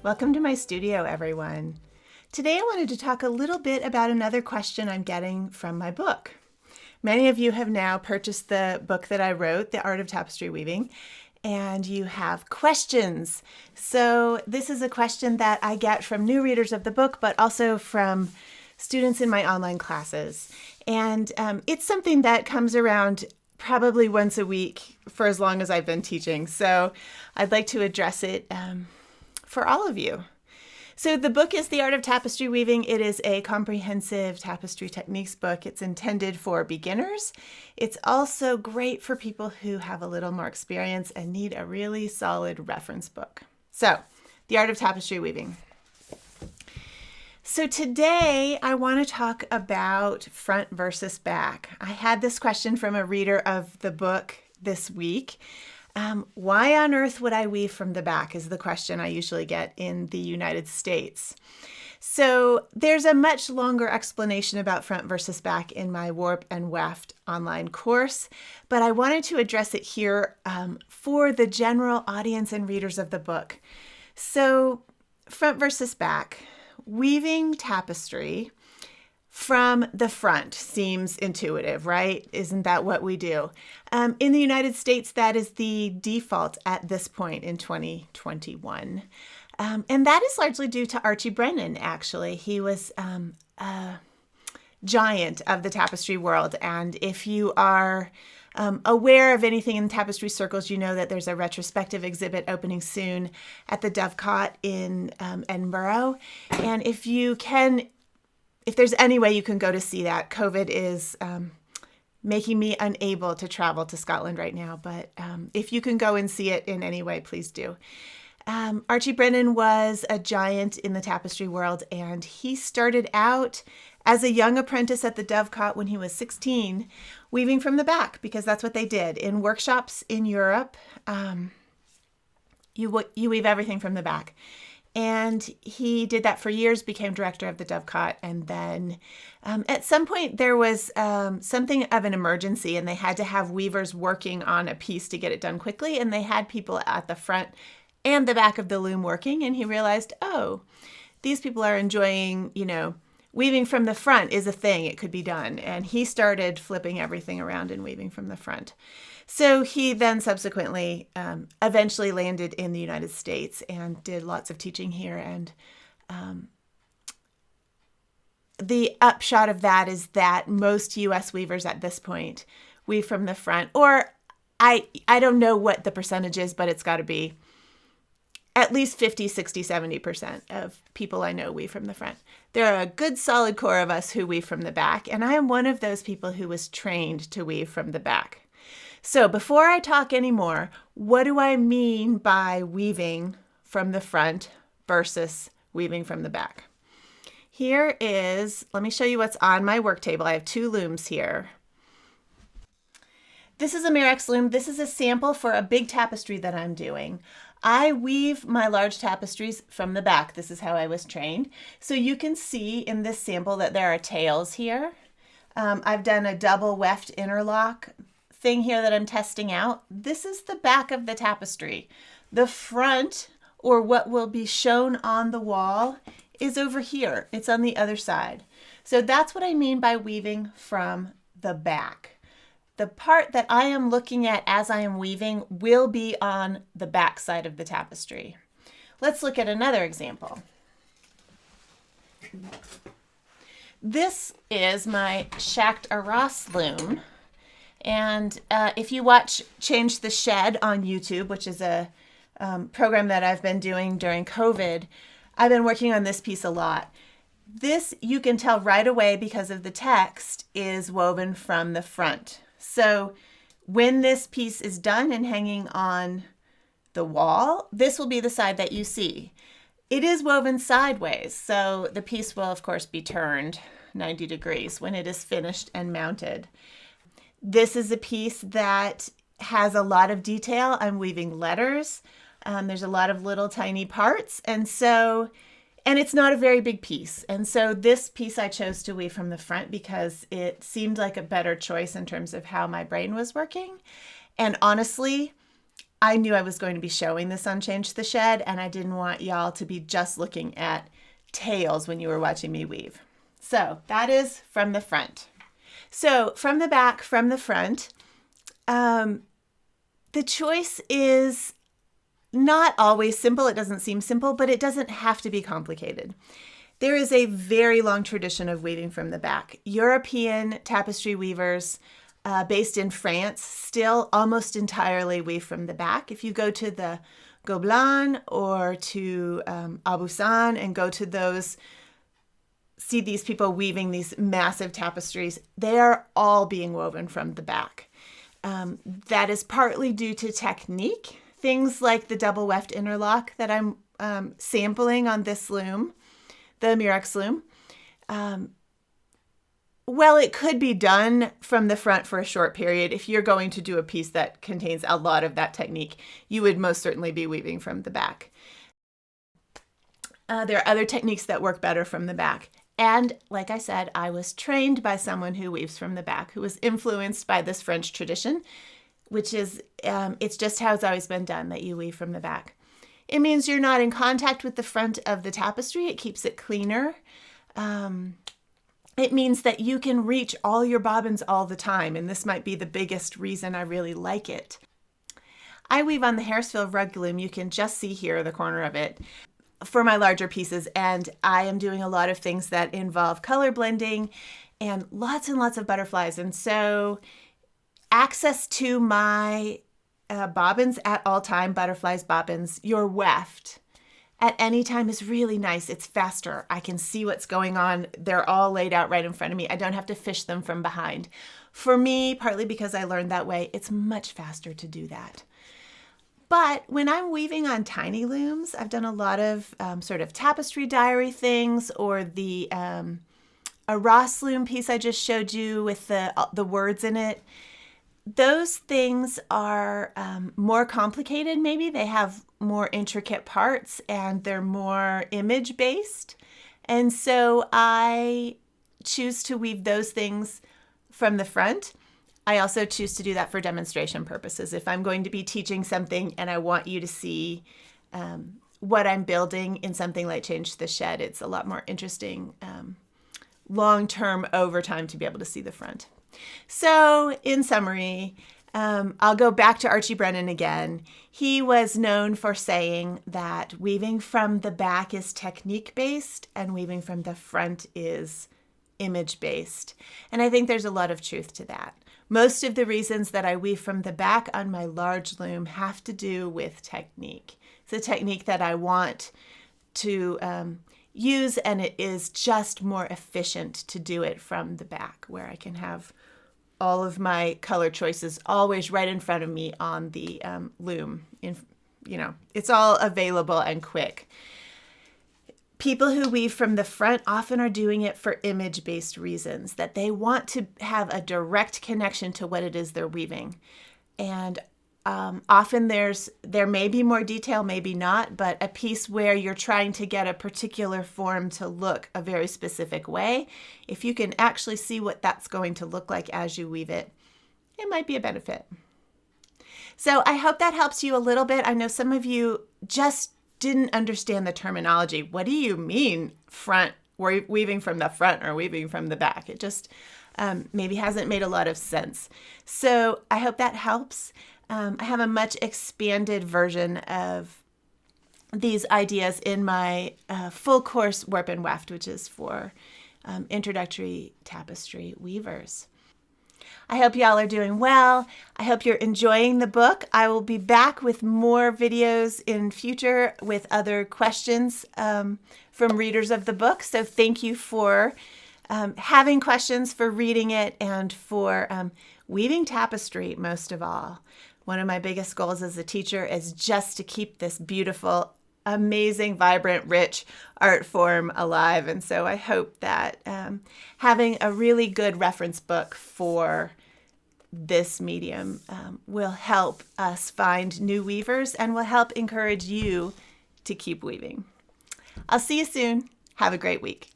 Welcome to my studio, everyone. Today I wanted to talk a little bit about another question I'm getting from my book. Many of you have now purchased the book that I wrote, The Art of Tapestry Weaving, and you have questions. So this is a question that I get from new readers of the book, but also from students in my online classes. And it's something that comes around probably once a week for as long as I've been teaching. So I'd like to address it for all of you. So the book is The Art of Tapestry Weaving. It is a comprehensive tapestry techniques book. It's intended for beginners. It's also great for people who have a little more experience and need a really solid reference book. So, The Art of Tapestry Weaving. So today I want to talk about front versus back. I had this question from a reader of the book this week. Why on earth would I weave from the back is the question I usually get in the United States. So there's a much longer explanation about front versus back in my Warp and Weft online course, but I wanted to address it here for the general audience and readers of the book. So front versus back, weaving tapestry from the front seems intuitive, right? Isn't that what we do? In the United States, that is the default at this point in 2021. And that is largely due to Archie Brennan, actually. He was a giant of the tapestry world. And if you are aware of anything in tapestry circles, you know that there's a retrospective exhibit opening soon at the Dovecot in Edinburgh. And if there's any way you can go to see that, COVID is making me unable to travel to Scotland right now. But if you can go and see it in any way, please do. Archie Brennan was a giant in the tapestry world, and he started out as a young apprentice at the Dovecot when he was 16, weaving from the back, because that's what they did. In workshops in Europe, you weave everything from the back. And he did that for years, became director of the Dovecot. And then at some point there was something of an emergency and they had to have weavers working on a piece to get it done quickly. And they had people at the front and the back of the loom working. And he realized, oh, these people are enjoying, weaving from the front is a thing. It could be done. And he started flipping everything around and weaving from the front. So he then subsequently eventually landed in the United States and did lots of teaching here. And the upshot of that is that most U.S. weavers at this point weave from the front. Or I don't know what the percentage is, but it's got to be at least 50, 60, 70% of people I know weave from the front. There are a good solid core of us who weave from the back. And I am one of those people who was trained to weave from the back. So before I talk anymore, what do I mean by weaving from the front versus weaving from the back? Let me show you what's on my work table. I have two looms here. This is a Mirex loom. This is a sample for a big tapestry that I'm doing. I weave my large tapestries from the back. This is how I was trained. So you can see in this sample that there are tails here. I've done a double weft interlock thing here that I'm testing out. This is the back of the tapestry. The front, or what will be shown on the wall, is over here. It's on the other side. So that's what I mean by weaving from the back. The part that I am looking at as I am weaving will be on the back side of the tapestry. Let's look at another example. This is my Schacht Arras loom. And if you watch Change the Shed on YouTube, which is a program that I've been doing during COVID, I've been working on this piece a lot. This, you can tell right away because of the text, is woven from the front. So when this piece is done and hanging on the wall, this will be the side that you see. It is woven sideways, so the piece will, of course, be turned 90 degrees when it is finished and mounted. This is a piece that has a lot of detail. I'm weaving letters. There's a lot of little tiny parts. And it's not a very big piece. And so this piece I chose to weave from the front because it seemed like a better choice in terms of how my brain was working. And honestly, I knew I was going to be showing this on Change the Shed, and I didn't want y'all to be just looking at tails when you were watching me weave. So that is from the front. So from the back, from the front, the choice is not always simple. It doesn't seem simple, but it doesn't have to be complicated. There is a very long tradition of weaving from the back. European tapestry weavers based in France still almost entirely weave from the back. If you go to the Gobelin or to Aubusson and go to those, see these people weaving these massive tapestries, they are all being woven from the back. That is partly due to technique. Things like the double weft interlock that I'm sampling on this loom, the Murex loom. Well, it could be done from the front for a short period. If you're going to do a piece that contains a lot of that technique, you would most certainly be weaving from the back. There are other techniques that work better from the back. And like I said, I was trained by someone who weaves from the back, who was influenced by this French tradition, which is, it's just how it's always been done, that you weave from the back. It means you're not in contact with the front of the tapestry. It keeps it cleaner. It means that you can reach all your bobbins all the time, and this might be the biggest reason I really like it. I weave on the Harrisville rug loom. You can just see here the corner of it for my larger pieces, and I am doing a lot of things that involve color blending and lots of butterflies. And so access to my bobbins at all time, butterflies, bobbins, your weft at any time is really nice. It's faster. I can see what's going on. They're all laid out right in front of me. I don't have to fish them from behind. For me, partly because I learned that way, it's much faster to do that. But when I'm weaving on tiny looms, I've done a lot of sort of tapestry diary things, or the a Ross loom piece I just showed you with the words in it. Those things are more complicated maybe. They have more intricate parts and they're more image-based. And so I choose to weave those things from the front. I also choose to do that for demonstration purposes. If I'm going to be teaching something and I want you to see what I'm building in something like Change the Shed, it's a lot more interesting long-term over time to be able to see the front. So in summary, I'll go back to Archie Brennan again. He was known for saying that weaving from the back is technique-based and weaving from the front is image-based. And I think there's a lot of truth to that. Most of the reasons that I weave from the back on my large loom have to do with technique. It's a technique that I want to use, and it is just more efficient to do it from the back, where I can have all of my color choices always right in front of me on the loom. It's all available and quick. People who weave from the front often are doing it for image-based reasons, that they want to have a direct connection to what it is they're weaving. And often there may be more detail, maybe not, but a piece where you're trying to get a particular form to look a very specific way, if you can actually see what that's going to look like as you weave it, it might be a benefit. So I hope that helps you a little bit. I know some of you just didn't understand the terminology. What do you mean front, weaving from the front or weaving from the back? It just maybe hasn't made a lot of sense. So I hope that helps. I have a much expanded version of these ideas in my full course Warp and Weft, which is for introductory tapestry weavers. I hope y'all are doing well. I hope you're enjoying the book. I will be back with more videos in future with other questions from readers of the book. So thank you for having questions, for reading it, and for weaving tapestry most of all. One of my biggest goals as a teacher is just to keep this beautiful, amazing, vibrant, rich art form alive. And so I hope that having a really good reference book for this medium will help us find new weavers and will help encourage you to keep weaving. I'll see you soon. Have a great week.